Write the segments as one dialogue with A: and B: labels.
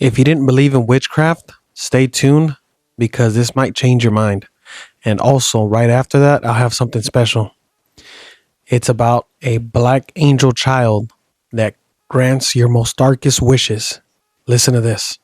A: If you didn't believe in witchcraft, stay tuned because this might change your mind. And also, right after that, I'll have something special. It's about a black angel child that grants your most darkest wishes. Listen to this.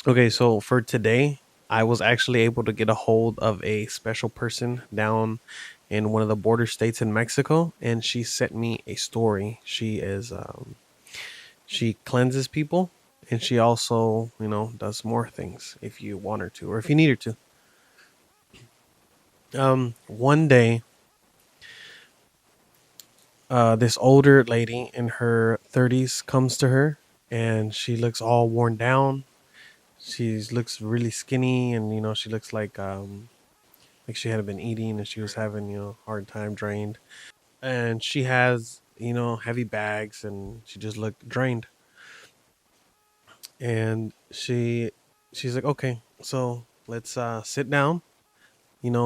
A: Okay, so for today, I was actually able to get a hold of a special person down in one of the border states in Mexico, and she sent me a story. She cleanses people, and she also, does more things if you want her to or if you need her to. One day, this older lady in her 30s comes to her, and she looks all worn down. She looks really skinny, and she looks like she hadn't been eating, and she was having hard time drained, and she has heavy bags, and she just looked drained. And she's like, okay, so let's sit down.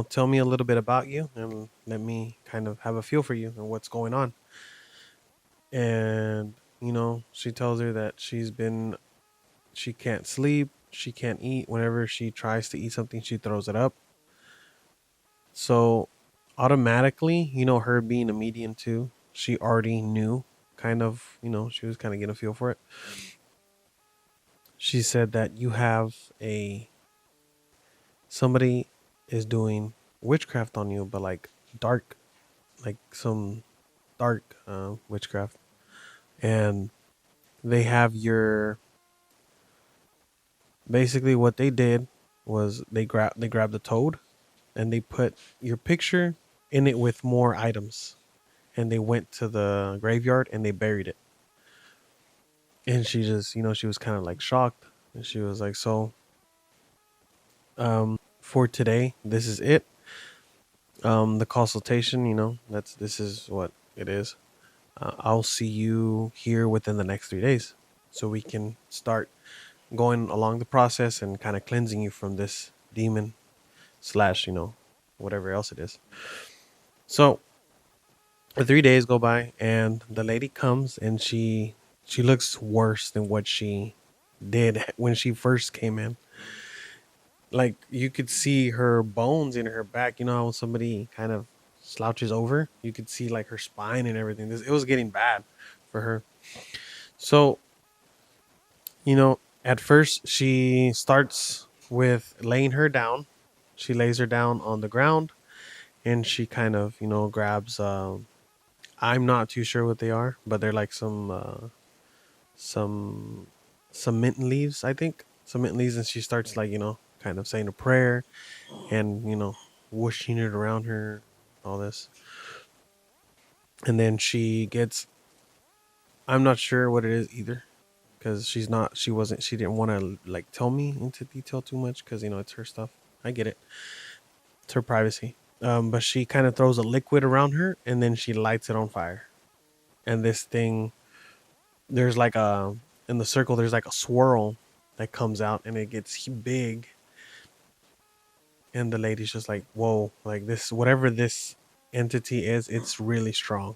A: Tell me a little bit about you, and let me kind of have a feel for you and what's going on. And she tells her that she can't sleep, she can't eat. Whenever she tries to eat something, she throws it up. So automatically, her being a medium too, she already knew, kind of, she was kind of getting a feel for it. She said that you have a somebody is doing witchcraft on you, but like dark, like some dark witchcraft. And they have your basically what they did was they grabbed the toad, and they put your picture in it with more items, and they went to the graveyard and they buried it. And she just she was kind of like shocked, and she was like, so for today, this is it. The consultation, this is what it is. I'll see you here within the next 3 days, so we can start going along the process and kind of cleansing you from this demon slash whatever else it is. So the 3 days go by, and the lady comes, and she looks worse than what she did when she first came in. Like, you could see her bones in her back. You know how when somebody kind of slouches over, you could see like her spine and everything. It was getting bad for her. So at first she starts with laying her down. She lays her down on the ground, and she kind of grabs. I'm not too sure what they are, but they're like some some mint leaves, I think. Some mint leaves, and she starts like kind of saying a prayer, and whooshing it around her, all this. And then she gets, I'm not sure what it is either, because she didn't want to like tell me into detail too much, because it's her stuff. I get it, it's her privacy. But she kind of throws a liquid around her, and then she lights it on fire. And this thing, there's like a in the circle, there's like a swirl that comes out, and it gets big. And the lady's just like, whoa, like this, whatever this entity is, it's really strong.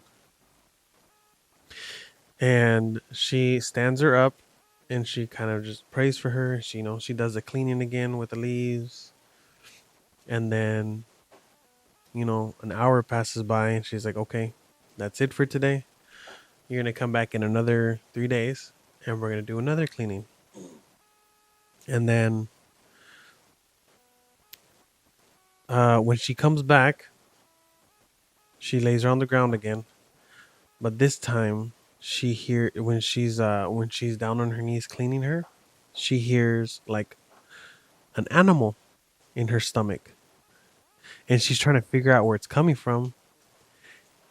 A: And she stands her up, and she kind of just prays for her. She she does the cleaning again with the leaves. And then an hour passes by, and she's like, okay, that's it for today. You're gonna come back in another 3 days, and we're gonna do another cleaning. And then when she comes back, she lays her on the ground again. But this time, when she's down on her knees cleaning her, she hears like an animal in her stomach, and she's trying to figure out where it's coming from.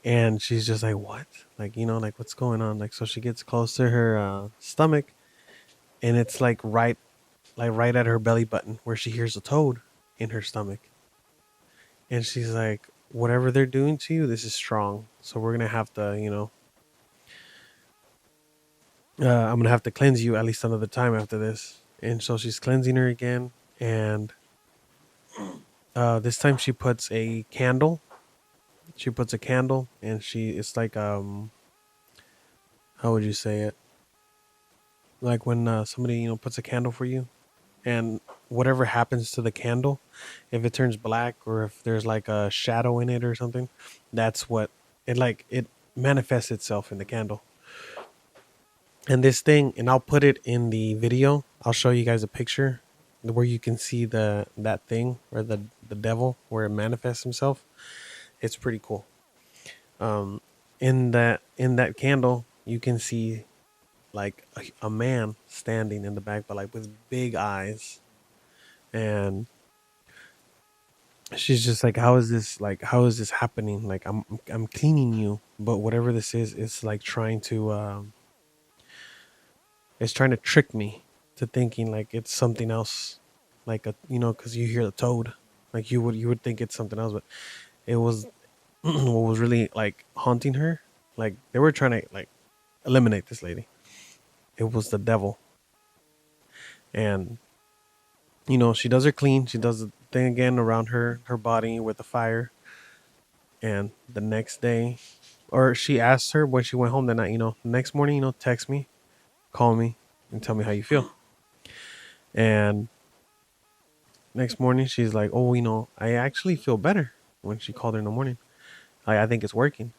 A: And she's just like, what? Like, like, what's going on? Like, so she gets close to her stomach, and it's like right at her belly button, where she hears a toad in her stomach. And she's like, whatever they're doing to you, this is strong. So we're gonna have to, I'm gonna have to cleanse you at least another time after this. And so she's cleansing her again, and this time she puts a candle. She puts a candle, and it's like how would you say it? like when somebody puts a candle for you, and whatever happens to the candle, if it turns black or if there's like a shadow in it or something, that's what it manifests itself in the candle. And this thing, and I'll put it in the video. I'll show you guys a picture where you can see that thing or the devil where it manifests himself. It's pretty cool. Um, in that candle, you can see like a man standing in the back, but like with big eyes, and she's just like, how is this happening? Like I'm cleaning you, but whatever this is, it's like it's trying to trick me to thinking like it's something else, like because you hear the toad, like you would think it's something else, but it was what was really like haunting her. Like they were trying to like eliminate this lady. It was the devil, and she does her clean. She does the thing again around her body with the fire, and the next day, or she asked her when she went home that night. The next morning, text me, call me, and tell me how you feel. And next morning, she's like, "Oh, I actually feel better." When she called her in the morning, I think it's working.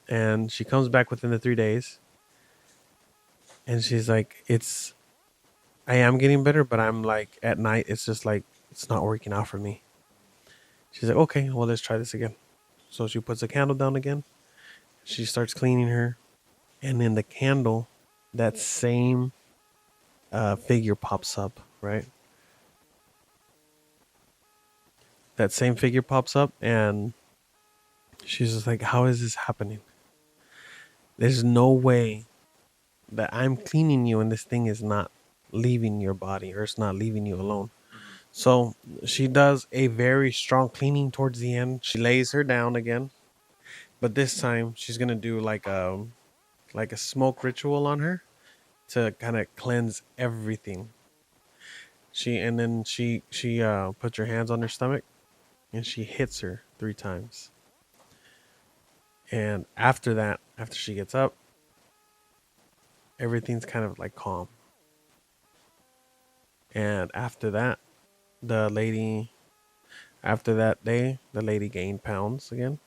A: And she comes back within the 3 days, and she's like, I am getting better, but I'm like at night, it's just like it's not working out for me." She's like, "Okay, well, let's try this again." So she puts the candle down again. She starts cleaning her, and in the candle, that same figure pops up, right? That same figure pops up, and she's just like, "How is this happening? There's no way that I'm cleaning you and this thing is not leaving your body, or it's not leaving you alone." So she does a very strong cleaning towards the end. She lays her down again, but this time she's gonna do like a smoke ritual on her to kind of cleanse everything. She puts her hands on her stomach, and she hits her 3 times. And after that, after she gets up, everything's kind of like calm. And after that, the lady, after that day, the lady gained pounds again.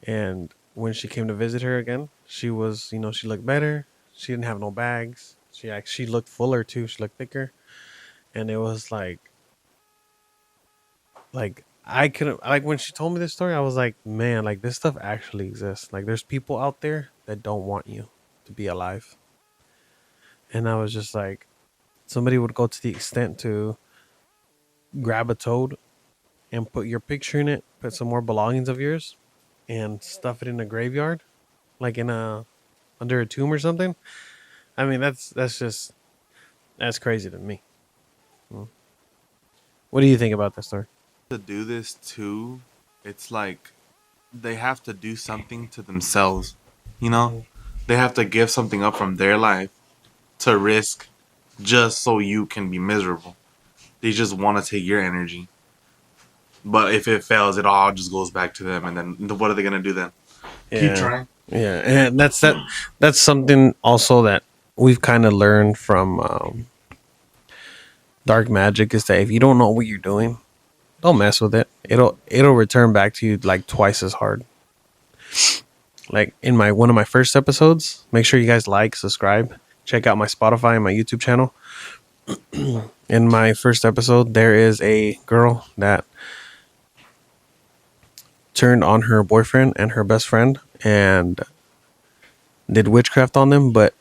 A: And when she came to visit her again, she was, she looked better. She didn't have no bags. She actually looked fuller too. She looked thicker. And it was like I couldn't, like when she told me this story, I was like, man, like this stuff actually exists. Like there's people out there that don't want you to be alive. And I was just like, somebody would go to the extent to grab a toad and put your picture in it, put some more belongings of yours, and stuff it in a graveyard, like in a under a tomb or something. I mean, that's crazy to me. Mm. What do you think about that story?
B: To do this too, it's like they have to do something to themselves. You know,
A: Mm.
B: they have to give something up from their life to risk just so you can be miserable. They just want to take your energy. But if it fails, it all just goes back to them. And then what are they going to do then? Keep
A: Yeah,
B: trying?
A: yeah, and that's something also that we've kind of learned from dark magic is that if you don't know what you're doing, don't mess with it. It'll return back to you like twice as hard. Like in my one of my first episodes, make sure you guys like, subscribe, check out my Spotify and my YouTube channel. In my first episode, there is a girl that turned on her boyfriend and her best friend and did witchcraft on them, but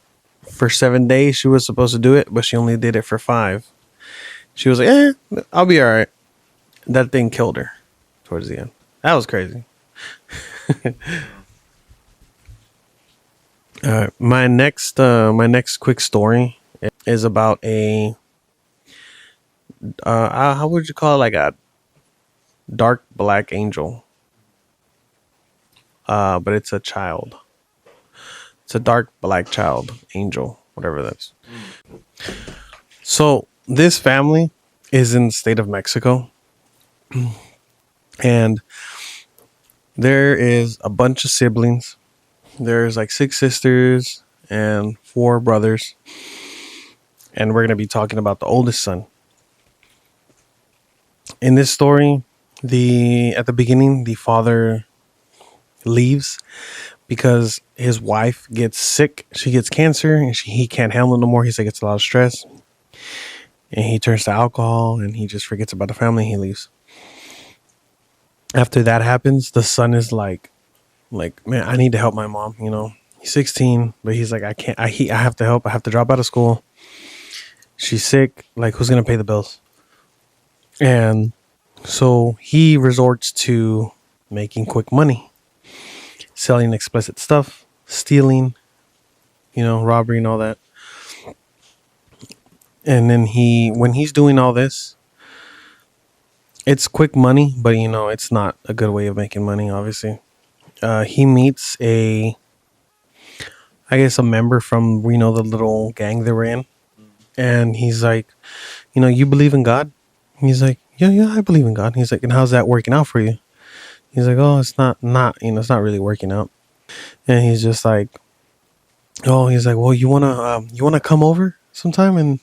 A: for 7 days she was supposed to do it, but she only did it for 5. She was like, I'll be all right. That thing killed her towards the end. That was crazy. My next quick story is about a how would you call it, like a dark black angel, but it's a child. It's a dark black child angel, whatever that's. So this family is in the state of Mexico, and there is a bunch of siblings. There's like 6 sisters and four brothers, and we're gonna be talking about the oldest son. In this story, the at the beginning, the father leaves because his wife gets sick. She gets cancer, and he can't handle it no more. He's like, it's a lot of stress, and he turns to alcohol, and he just forgets about the family. And he leaves. After that happens, the son is like, man, I need to help my mom. He's 16, but he's like, I can't. I have to help. I have to drop out of school. She's sick. Like, who's gonna pay the bills? And so he resorts to making quick money, selling explicit stuff, stealing, robbery and all that. And then when he's doing all this, it's quick money, but it's not a good way of making money. Obviously, he meets I guess, a member from the little gang they were in, and he's like, you believe in God? He's like, yeah, I believe in God. He's like, and how's that working out for you? He's like, oh, it's not it's not really working out. And he's just like, oh, he's like, well, you wanna come over sometime and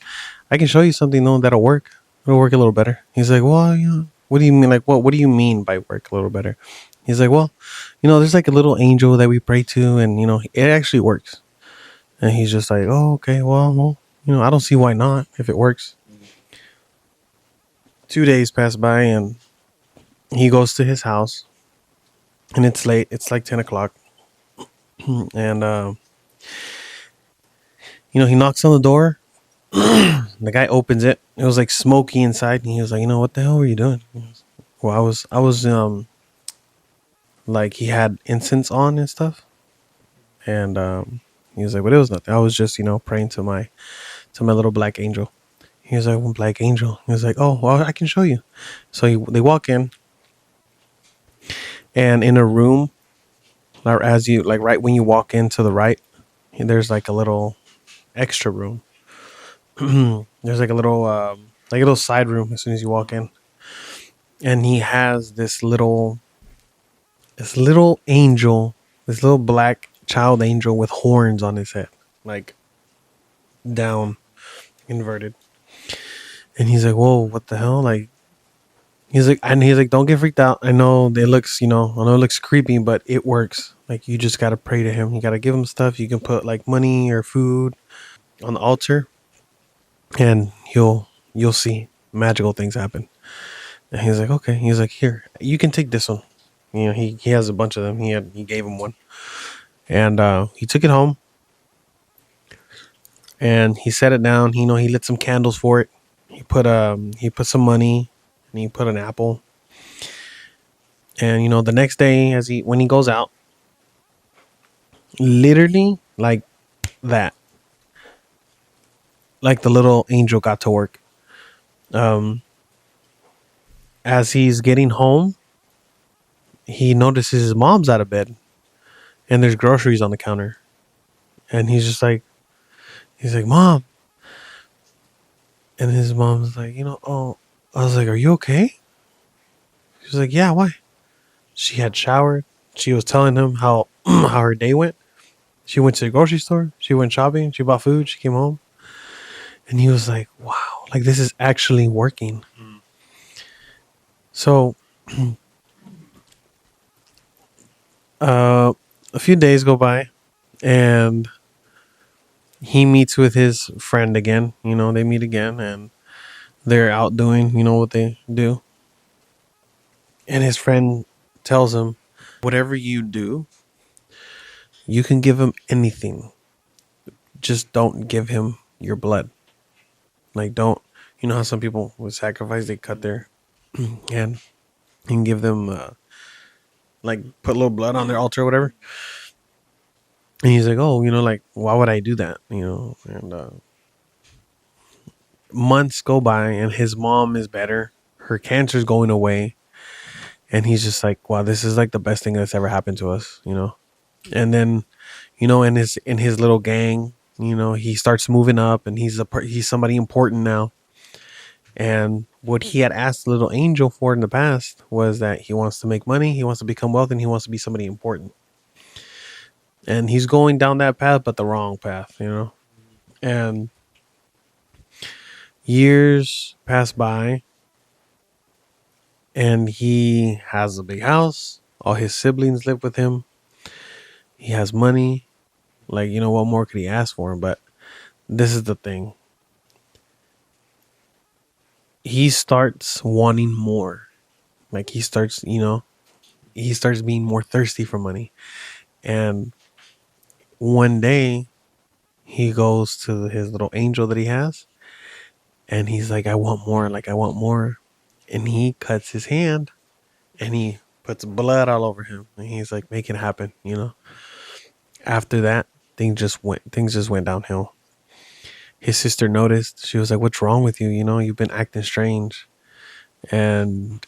A: I can show you something though that'll work. It'll work a little better. He's like, well, what do you mean? Like, what do you mean by work a little better? He's like, well, there's like a little angel that we pray to, and it actually works. And he's just like, oh, okay, well, I don't see why not if it works. 2 days pass by, and he goes to his house, and it's late. It's like 10 o'clock, and he knocks on the door. The guy opens it. It was like smoky inside, and he was like, what the hell were you doing? Well, I was like, he had incense on and stuff, and he was like, but it was nothing. I was just praying to my little black angel. He was like, well, black angel. He was like, oh, well, I can show you. So they walk in, and in a room, or as you like, right when you walk in to the right, there's like a little extra room. There's like a little side room as soon as you walk in, and he has this little angel, this little black child angel with horns on his head, like down, inverted. And he's like, whoa, what the hell? Like, he's like, don't get freaked out. I know it looks creepy, but it works. Like, you just gotta pray to him. You gotta give him stuff. You can put like money or food on the altar, and you'll see magical things happen. And he's like, okay. He's like, here, you can take this one. He has a bunch of them. He gave him one, and he took it home, and he set it down. He lit some candles for it. He put some money, and he put an apple. And the next day, when he goes out, literally like that, like the little angel got to work. As he's getting home, he notices his mom's out of bed, and there's groceries on the counter, and he's like, Mom. And his mom's like, oh, I was like, are you okay? She was like, yeah, why? She had showered. She was telling him how how her day went. She went to the grocery store. She went shopping. She bought food. She came home. And he was like, wow, like this is actually working. So a few days go by, and he meets with his friend again. They meet again, and they're out doing, what they do. And his friend tells him, whatever you do, you can give him anything. Just don't give him your blood. Like, don't, how some people would sacrifice, they cut their hand and give them, like, put a little blood on their altar or whatever. And he's like, oh, like, why would I do that? And months go by, and his mom is better. Her cancer's going away. And he's just like, wow, this is like the best thing that's ever happened to us, And then, in his little gang, he starts moving up, and he's somebody important now. And what he had asked the little angel for in the past was that he wants to make money, he wants to become wealthy, and he wants to be somebody important. and he's going down that path, but the wrong path, And years pass by, and he has a big house. All his siblings live with him. He has money. Like, what more could he ask for? But this is the thing. He starts wanting more. Like, he starts being more thirsty for money. And one day, he goes to his little angel that he has, and he's like, I want more. Like, I want more. And he cuts his hand, and he puts blood all over him. And he's like, make it happen. After that, things just went downhill. His sister noticed. She was like, what's wrong with you? You've been acting strange. And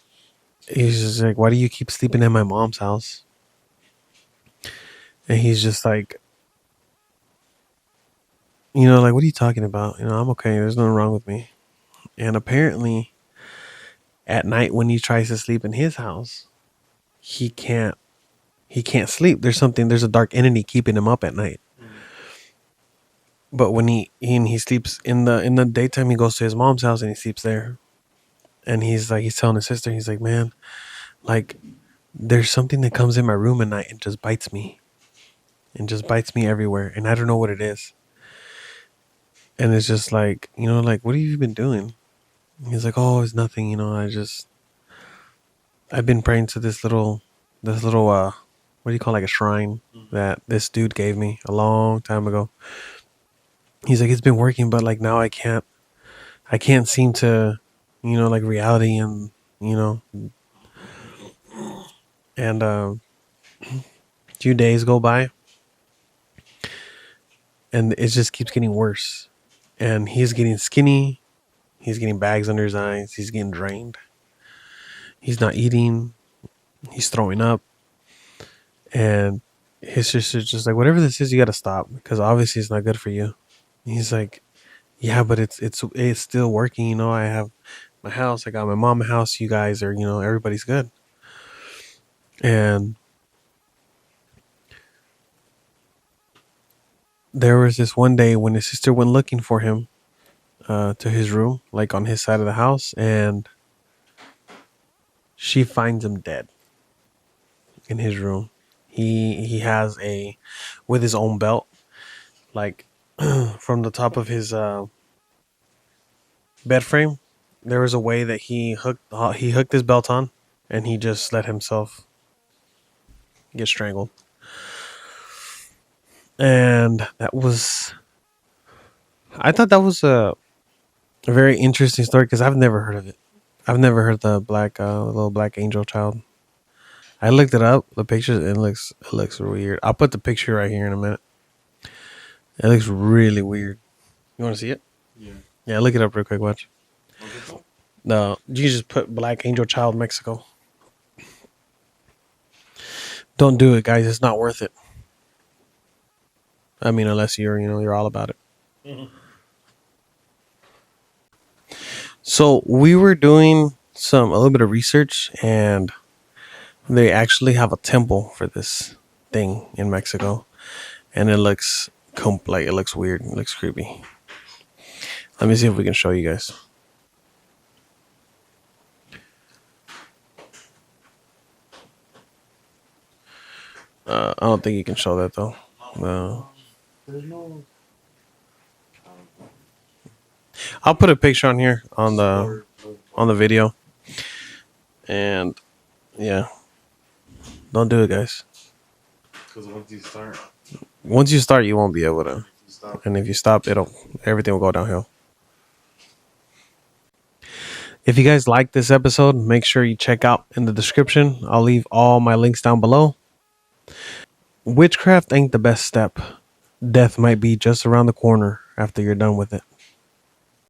A: he's just like, why do you keep sleeping at my mom's house? And he's just like, like, what are you talking about? I'm okay. There's nothing wrong with me. And apparently, at night when he tries to sleep in his house, he can't sleep. There's a dark entity keeping him up at night. But when he sleeps in the daytime, he goes to his mom's house and he sleeps there. And he's telling his sister, he's like, man, like, there's something that comes in my room at night and just bites me. And just bites me everywhere. And I don't know what it is. And it's just like, like, what have you been doing? He's like, oh, it's nothing. I've been praying to this little, what do you call, like a shrine that this dude gave me a long time ago. He's like, it's been working, but like now I can't seem to, like reality and. And a few days go by, and it just keeps getting worse. And he's getting skinny. He's getting bags under his eyes. He's getting drained. He's not eating. He's throwing up. And his sister's just like, whatever this is, you got to stop because obviously it's not good for you. And he's like, yeah, but it's still working. I have my house. I got my mom a house. You guys are, everybody's good. And there was this one day when his sister went looking for him to his room, like on his side of the house, and she finds him dead in his room. He has with his own belt, like from the top of his bed frame. There was a way that he hooked his belt on, and he just let himself get strangled. And I thought that was a very interesting story because I've never heard of it. I've never heard the little black angel child. I looked it up, the pictures, and it looks weird. I'll put the picture right here in a minute. It looks really weird. You want to see it?
B: Yeah.
A: Yeah, look it up real quick. Watch. No, you just put Black Angel Child Mexico. Don't do it, guys. It's not worth it. I mean, unless you're all about it. Mm-hmm. So we were doing a little bit of research, and they actually have a temple for this thing in Mexico, and it looks it looks weird. It looks creepy. Let me see if we can show you guys. I don't think you can show that though. No. I'll put a picture on here on the video. And yeah, don't do it, guys.
B: Because
A: once you start, you won't be able to. And if you stop, everything will go downhill. If you guys like this episode, make sure you check out in the description. I'll leave all my links down below. Witchcraft ain't the best step. Death might be just around the corner after you're done with it.